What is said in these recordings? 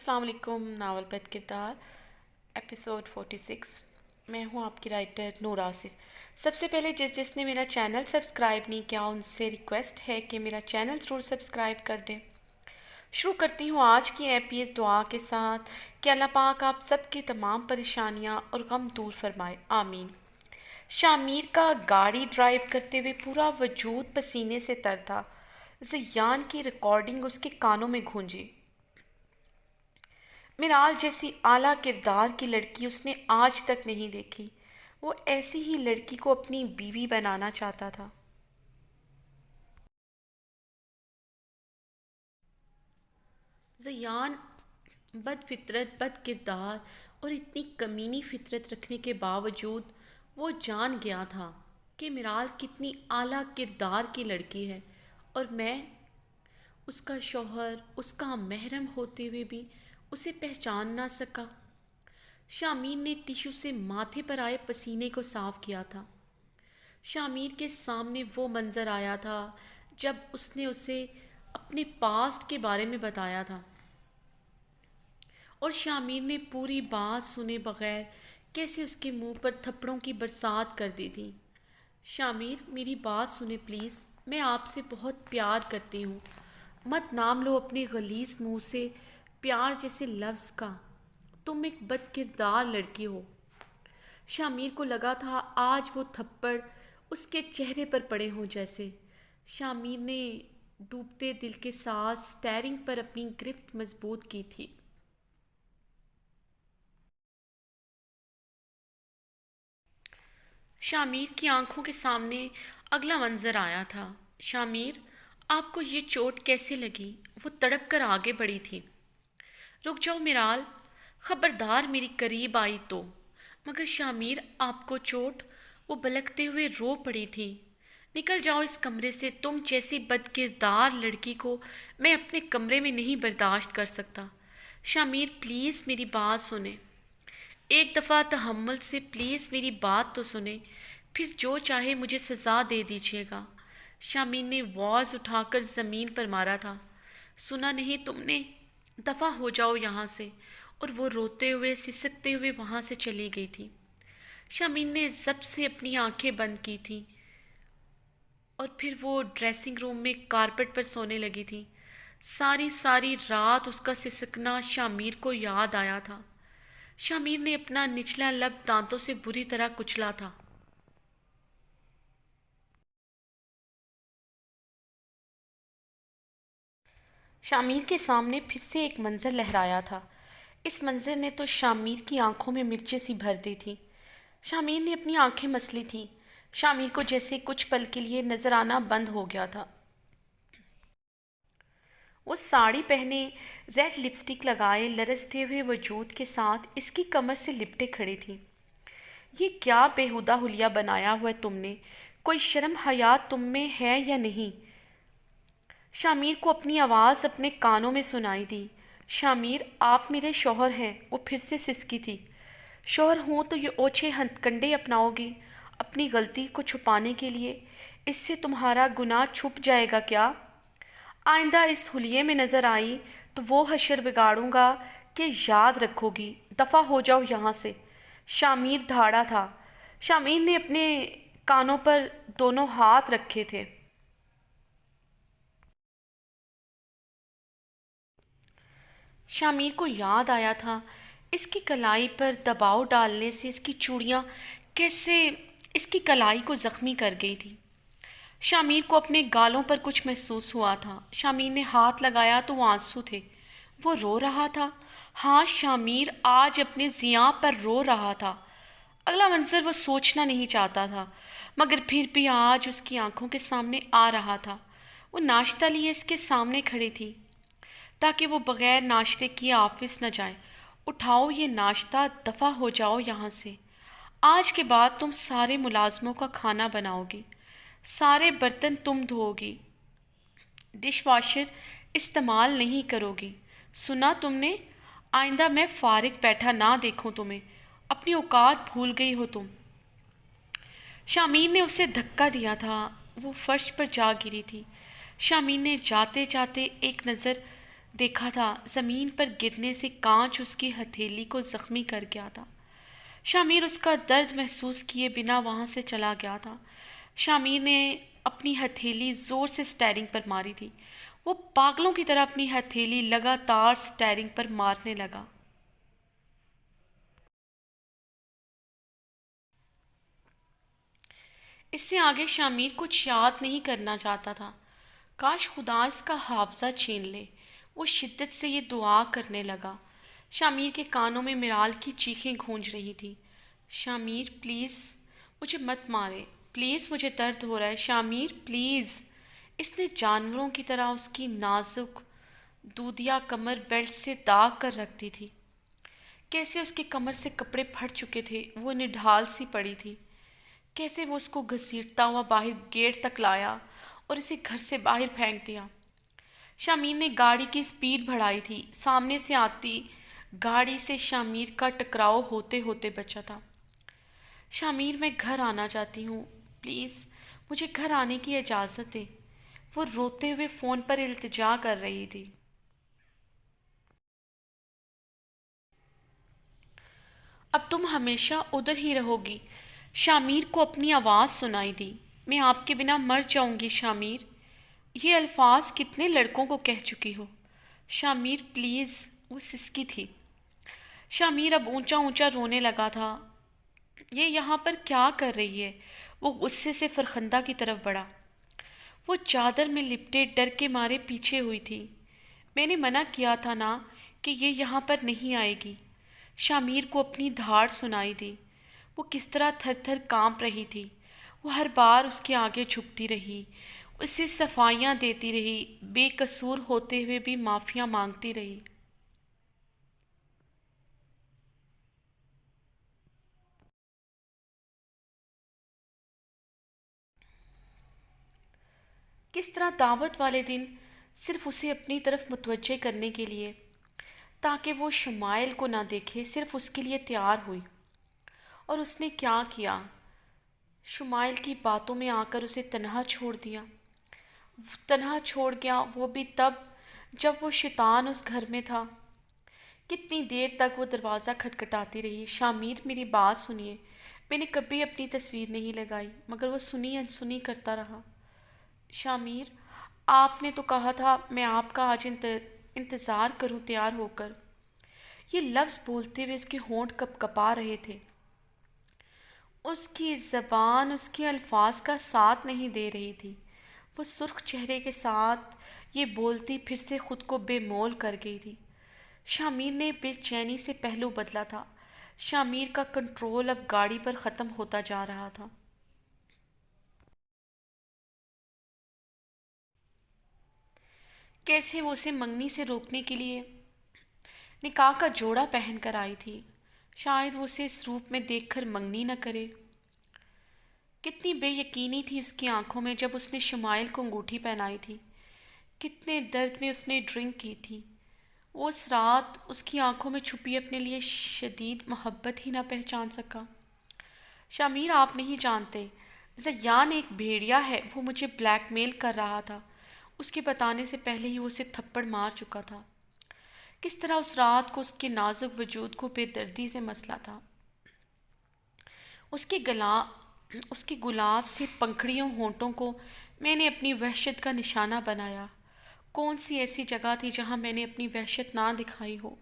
السلام علیکم۔ ناول پید کردار ایپیسوڈ 46۔ میں ہوں آپ کی رائٹر نور آصف۔ سب سے پہلے جس نے میرا چینل سبسکرائب نہیں کیا ان سے ریکویسٹ ہے کہ میرا چینل ضرور سبسکرائب کر دیں۔ شروع کرتی ہوں آج کی ایپی اس دعا کے ساتھ کہ اللہ پاک آپ سب کی تمام پریشانیاں اور غم دور فرمائے، آمین۔ شامیر کا گاڑی ڈرائیو کرتے ہوئے پورا وجود پسینے سے تر تھا۔ زیان کی ریکارڈنگ اس کے کانوں میں گونجی۔ میرال جیسی اعلیٰ کردار کی لڑکی اس نے آج تک نہیں دیکھی۔ وہ ایسی ہی لڑکی کو اپنی بیوی بنانا چاہتا تھا۔ زیان بد فطرت، بد کردار اور اتنی کمینی فطرت رکھنے کے باوجود وہ جان گیا تھا کہ میرال کتنی اعلیٰ کردار کی لڑکی ہے، اور میں اس کا شوہر، اس کا محرم ہوتے ہوئے بھی اسے پہچان نہ سکا۔ شامیر نے ٹیشو سے ماتھے پر آئے پسینے کو صاف کیا تھا۔ شامیر کے سامنے وہ منظر آیا تھا جب اس نے اسے اپنے پاسٹ کے بارے میں بتایا تھا، اور شامیر نے پوری بات سنے بغیر کیسے اس کے منہ پر تھپڑوں کی برسات کر دی تھی۔ شامیر، میری بات سنیں پلیز، میں آپ سے بہت پیار کرتی ہوں۔ مت نام لو اپنے غلیظ منہ سے پیار جیسے لفظ کا۔ تم ایک بد کردار لڑکی ہو۔ شامیر کو لگا تھا آج وہ تھپڑ اس کے چہرے پر پڑے ہوں جیسے۔ شامیر نے ڈوبتے دل کے ساتھ سٹیئرنگ پر اپنی گرفت مضبوط کی تھی۔ شامیر کی آنکھوں کے سامنے اگلا منظر آیا تھا۔ شامیر، آپ کو یہ چوٹ کیسے لگی؟ وہ تڑپ کر آگے بڑھی تھی۔ رک جاؤ میرال، خبردار میری قریب آئی تو۔ مگر شامیر، آپ کو چوٹ؟ وہ بلکتے ہوئے رو پڑی تھی۔ نکل جاؤ اس کمرے سے، تم جیسی بد کردار لڑکی کو میں اپنے کمرے میں نہیں برداشت کر سکتا۔ شامیر پلیز میری بات سنیں، ایک دفعہ تحمل سے پلیز میری بات تو سنیں، پھر جو چاہے مجھے سزا دے دیجیے گا۔ شامیر نے واز اٹھا کر زمین پر مارا تھا۔ سنا نہیں تم نے؟ دفع ہو جاؤ یہاں سے۔ اور وہ روتے ہوئے سسکتے ہوئے وہاں سے چلی گئی تھی۔ شامیر نے ضبط سے اپنی آنکھیں بند کی تھیں، اور پھر وہ ڈریسنگ روم میں کارپٹ پر سونے لگی تھی۔ ساری رات اس کا سسکنا شامیر کو یاد آیا تھا۔ شامیر نے اپنا نچلا لب دانتوں سے بری طرح کچلا تھا۔ شامیر کے سامنے پھر سے ایک منظر لہرایا تھا۔ اس منظر نے تو شامیر کی آنکھوں میں مرچیں سی بھر دی تھی۔ شامیر نے اپنی آنکھیں مسلی تھیں۔ شامیر کو جیسے کچھ پل کے لیے نظر آنا بند ہو گیا تھا۔ وہ ساڑی پہنے، ریڈ لپسٹک لگائے، لرزتے ہوئے وجود کے ساتھ اس کی کمر سے لپٹے کھڑی تھی۔ یہ کیا بےہودہ حلیہ بنایا ہوا ہے تم نے؟ کوئی شرم حیا تم میں ہے یا نہیں؟ شامیر کو اپنی آواز اپنے کانوں میں سنائی دی۔ شامیر، آپ میرے شوہر ہیں۔ وہ پھر سے سسکی تھی۔ شوہر ہوں تو یہ اوچھے ہتھکنڈے اپناؤ گی اپنی غلطی کو چھپانے کے لیے؟ اس سے تمہارا گناہ چھپ جائے گا کیا؟ آئندہ اس حلیے میں نظر آئی تو وہ حشر بگاڑوں گا کہ یاد رکھو گی۔ دفع ہو جاؤ یہاں سے۔ شامیر دھاڑا تھا۔ شامیر نے اپنے کانوں پر دونوں ہاتھ رکھے تھے۔ شامیر کو یاد آیا تھا اس کی کلائی پر دباؤ ڈالنے سے اس کی چوڑیاں کیسے اس کی کلائی کو زخمی کر گئی تھی۔ شامیر کو اپنے گالوں پر کچھ محسوس ہوا تھا۔ شامیر نے ہاتھ لگایا تو وہ آنسو تھے۔ وہ رو رہا تھا۔ ہاں، شامیر آج اپنے زیاں پر رو رہا تھا۔ اگلا منظر وہ سوچنا نہیں چاہتا تھا، مگر پھر بھی آج اس کی آنکھوں کے سامنے آ رہا تھا۔ وہ ناشتہ لیے اس کے سامنے کھڑی تھی تاکہ وہ بغیر ناشتے کیے آفس نہ جائے۔ اٹھاؤ یہ ناشتہ، دفع ہو جاؤ یہاں سے۔ آج کے بعد تم سارے ملازموں کا کھانا بناؤ گی، سارے برتن تم دھو گی، ڈش واشر استعمال نہیں کرو گی۔ سنا تم نے؟ آئندہ میں فارغ بیٹھا نہ دیکھوں تمہیں۔ اپنی اوقات بھول گئی ہو تم۔ شامیر نے اسے دھکا دیا تھا۔ وہ فرش پر جا گری تھی۔ شامیر نے جاتے جاتے ایک نظر دیکھا تھا زمین پر گرنے سے کانچ اس کی ہتھیلی کو زخمی کر گیا تھا۔ شامیر اس کا درد محسوس کیے بنا وہاں سے چلا گیا تھا۔ شامیر نے اپنی ہتھیلی زور سے سٹیئرنگ پر ماری تھی۔ وہ پاگلوں کی طرح اپنی ہتھیلی لگاتار سٹیئرنگ پر مارنے لگا۔ اس سے آگے شامیر کچھ یاد نہیں کرنا چاہتا تھا۔ کاش خدا اس کا حافظہ چھین لے۔ وہ شدت سے یہ دعا کرنے لگا۔ شامیر کے کانوں میں میرال کی چیخیں گونج رہی تھیں۔ شامیر پلیز مجھے مت مارے، پلیز مجھے درد ہو رہا ہے، شامیر پلیز۔ اس نے جانوروں کی طرح اس کی نازک دودیا کمر بیلٹ سے داغ کر رکھ دی تھی۔ کیسے اس کے کمر سے کپڑے پھٹ چکے تھے، وہ نڈھال سی پڑی تھی۔ کیسے وہ اس کو گھسیٹتا ہوا باہر گیٹ تک لایا اور اسے گھر سے باہر پھینک دیا۔ شامیر نے گاڑی کی سپیڈ بڑھائی تھی۔ سامنے سے آتی گاڑی سے شامیر کا ٹکراؤ ہوتے ہوتے بچا تھا۔ شامیر میں گھر آنا چاہتی ہوں، پلیز مجھے گھر آنے کی اجازت دے۔ وہ روتے ہوئے فون پر التجا کر رہی تھی۔ اب تم ہمیشہ ادھر ہی رہو گی؟ شامیر کو اپنی آواز سنائی دی۔ میں آپ کے بنا مر جاؤں گی شامیر۔ یہ الفاظ کتنے لڑکوں کو کہہ چکی ہو۔ شامیر پلیز، وہ سسکی تھی۔ شامیر اب اونچا اونچا رونے لگا تھا۔ یہ یہاں پر کیا کر رہی ہے؟ وہ غصے سے فرخندہ کی طرف بڑھا۔ وہ چادر میں لپٹے ڈر کے مارے پیچھے ہوئی تھی۔ میں نے منع کیا تھا نا کہ یہ یہاں پر نہیں آئے گی۔ شامیر کو اپنی دھاڑ سنائی دی۔ وہ کس طرح تھر تھر کانپ رہی تھی۔ وہ ہر بار اس کے آگے جھکتی رہی، اسے صفائیاں دیتی رہی، بے قصور ہوتے ہوئے بھی معافیاں مانگتی رہی۔ کس طرح دعوت والے دن صرف اسے اپنی طرف متوجہ کرنے کے لیے، تاکہ وہ شمائل کو نہ دیکھے، صرف اس کے لیے تیار ہوئی۔ اور اس نے کیا کیا؟ شمائل کی باتوں میں آ کر اسے تنہا چھوڑ دیا۔ تنہا چھوڑ گیا، وہ بھی تب جب وہ شیطان اس گھر میں تھا۔ کتنی دیر تک وہ دروازہ کھٹکھٹاتی رہی۔ شامیر میری بات سنیے، میں نے کبھی اپنی تصویر نہیں لگائی، مگر وہ سنی انسنی کرتا رہا۔ شامیر، آپ نے تو کہا تھا میں آپ کا آج انتظار کروں تیار ہو کر۔ یہ لفظ بولتے ہوئے اس کے ہونٹ کپ کپا رہے تھے۔ اس کی زبان اس کے الفاظ کا ساتھ نہیں دے رہی تھی۔ وہ سرخ چہرے کے ساتھ یہ بولتی پھر سے خود کو بے مول کر گئی تھی۔ شامیر نے بے چینی سے پہلو بدلا تھا۔ شامیر کا کنٹرول اب گاڑی پر ختم ہوتا جا رہا تھا۔ کیسے وہ اسے منگنی سے روکنے کے لیے نکاح کا جوڑا پہن کر آئی تھی۔ شاید وہ اسے اس روپ میں دیکھ کر منگنی نہ کرے۔ کتنی بے یقینی تھی اس کی آنکھوں میں جب اس نے شمائل کو انگوٹھی پہنائی تھی۔ کتنے درد میں اس نے ڈرنک کی تھی۔ وہ اس رات اس کی آنکھوں میں چھپی اپنے لیے شدید محبت ہی نہ پہچان سکا۔ شامیر، آپ نہیں جانتے، زیان ایک بھیڑیا ہے، وہ مجھے بلیک میل کر رہا تھا۔ اس کے بتانے سے پہلے ہی وہ اسے تھپڑ مار چکا تھا۔ کس طرح اس رات کو اس کے نازک وجود کو بے دردی سے مسلا تھا۔ اس کے گلاب سے پنکھڑیوں ہونٹوں کو میں نے اپنی وحشت کا نشانہ بنایا۔ کون سی ایسی جگہ تھی جہاں میں نے اپنی وحشت نہ دکھائی ہو؟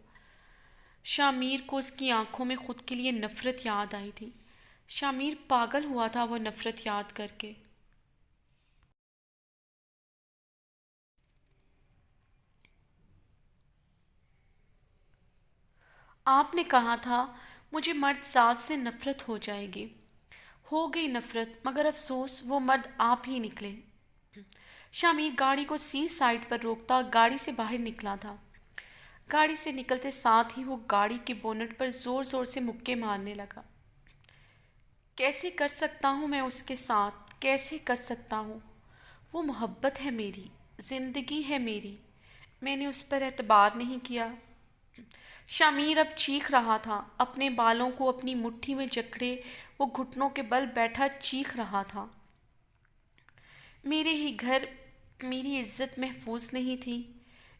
شامیر کو اس کی آنکھوں میں خود کے لیے نفرت یاد آئی تھی۔ شامیر پاگل ہوا تھا وہ نفرت یاد کر کے۔ آپ نے کہا تھا مجھے مرد ذات سے نفرت ہو جائے گی۔ ہو گئی نفرت، مگر افسوس وہ مرد آپ ہی نکلے۔ شامیر گاڑی کو سی سائڈ پر روکتا گاڑی سے باہر نکلا تھا۔ گاڑی سے نکلتے ساتھ ہی وہ گاڑی کے بونٹ پر زور زور سے مکے مارنے لگا۔ کیسے کر سکتا ہوں میں اس کے ساتھ، کیسے کر سکتا ہوں؟ وہ محبت ہے میری، زندگی ہے میری، میں نے اس پر اعتبار نہیں کیا۔ شامیر اب چیخ رہا تھا، اپنے بالوں کو اپنی مٹھی میں جکڑے وہ گھٹنوں کے بل بیٹھا چیخ رہا تھا۔ میرے ہی گھر میری عزت محفوظ نہیں تھی،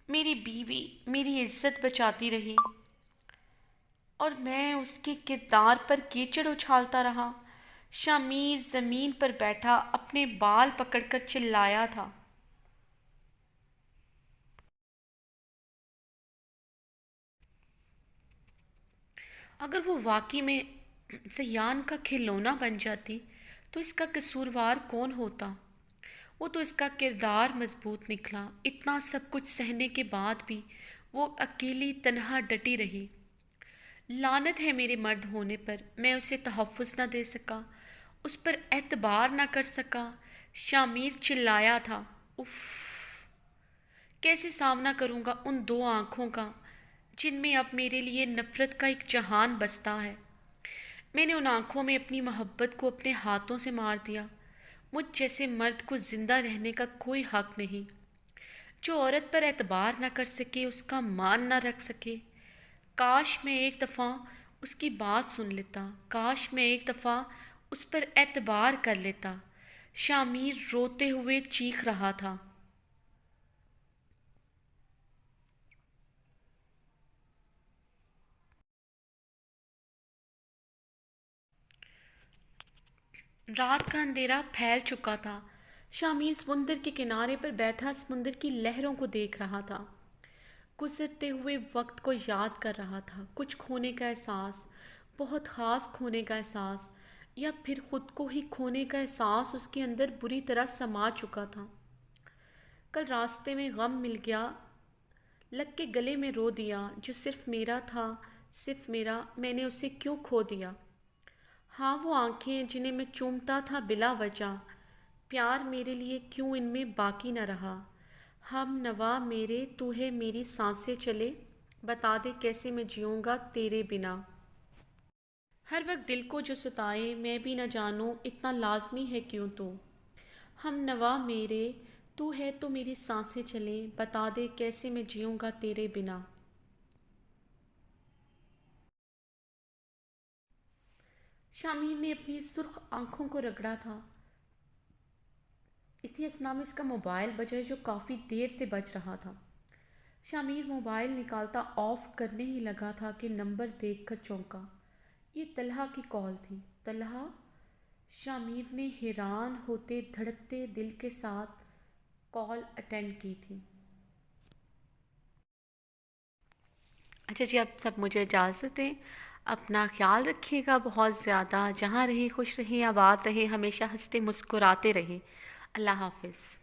میری بیوی میری عزت بچاتی رہی اور میں اس کے کردار پر کیچڑ اچھالتا رہا۔ شامیر زمین پر بیٹھا اپنے بال پکڑ کر چلایا تھا۔ اگر وہ واقعی میں زیان کا کھلونا بن جاتی تو اس کا قصوروار کون ہوتا؟ وہ تو اس کا کردار مضبوط نکلا۔ اتنا سب کچھ سہنے کے بعد بھی وہ اکیلی تنہا ڈٹی رہی۔ لعنت ہے میرے مرد ہونے پر، میں اسے تحفظ نہ دے سکا، اس پر اعتبار نہ کر سکا۔ شامیر چلایا تھا۔ اف، کیسے سامنا کروں گا ان دو آنکھوں کا جن میں اب میرے لیے نفرت کا ایک جہان بستا ہے۔ میں نے ان آنکھوں میں اپنی محبت کو اپنے ہاتھوں سے مار دیا۔ مجھ جیسے مرد کو زندہ رہنے کا کوئی حق نہیں۔ جو عورت پر اعتبار نہ کر سکے اس کا مان نہ رکھ سکے۔ کاش میں ایک دفعہ اس کی بات سن لیتا، کاش میں ایک دفعہ اس پر اعتبار کر لیتا۔ شامیر روتے ہوئے چیخ رہا تھا۔ رات کا اندھیرا پھیل چکا تھا۔ شامیر سمندر کے کنارے پر بیٹھا سمندر کی لہروں کو دیکھ رہا تھا، گزرتے ہوئے وقت کو یاد کر رہا تھا۔ کچھ کھونے کا احساس، بہت خاص کھونے کا احساس، یا پھر خود کو ہی کھونے کا احساس اس کے اندر بری طرح سما چکا تھا۔ کل راستے میں غم مل گیا، لگ کے گلے میں رو دیا۔ جو صرف میرا تھا، صرف میرا، میں نے اسے کیوں کھو دیا؟ ہاں، وہ آنکھیں جنہیں میں چومتا تھا بلا وجہ، پیار میرے لیے کیوں ان میں باقی نہ رہا؟ ہم نوا میرے، تو ہے میری سانسیں چلے، بتا دے کیسے میں جیوں گا تیرے بنا۔ ہر وقت دل کو جو ستائے میں بھی نہ جانوں اتنا لازمی ہے کیوں تو؟ ہم نوا میرے، تو ہے تو میری سانسیں چلے، بتا دے کیسے میں جیوں گا تیرے بنا۔ شامیر نے اپنی سرخ آنکھوں کو رگڑا تھا۔ اسی اثنا میں اس کا موبائل بجا جو کافی دیر سے بج رہا تھا۔ شامیر موبائل نکالتا آف کرنے ہی لگا تھا کہ نمبر دیکھ کر چونکا۔ یہ طلحہ کی کال تھی۔ طلحہ؟ شامیر نے حیران ہوتے دھڑکتے دل کے ساتھ کال اٹینڈ کی تھی۔ اچھا جی، اب سب مجھے اجازت دیں۔ اپنا خیال رکھیے گا بہت زیادہ، جہاں رہیں خوش رہیں، آباد رہیں، ہمیشہ ہنستے مسکراتے رہیں۔ اللہ حافظ۔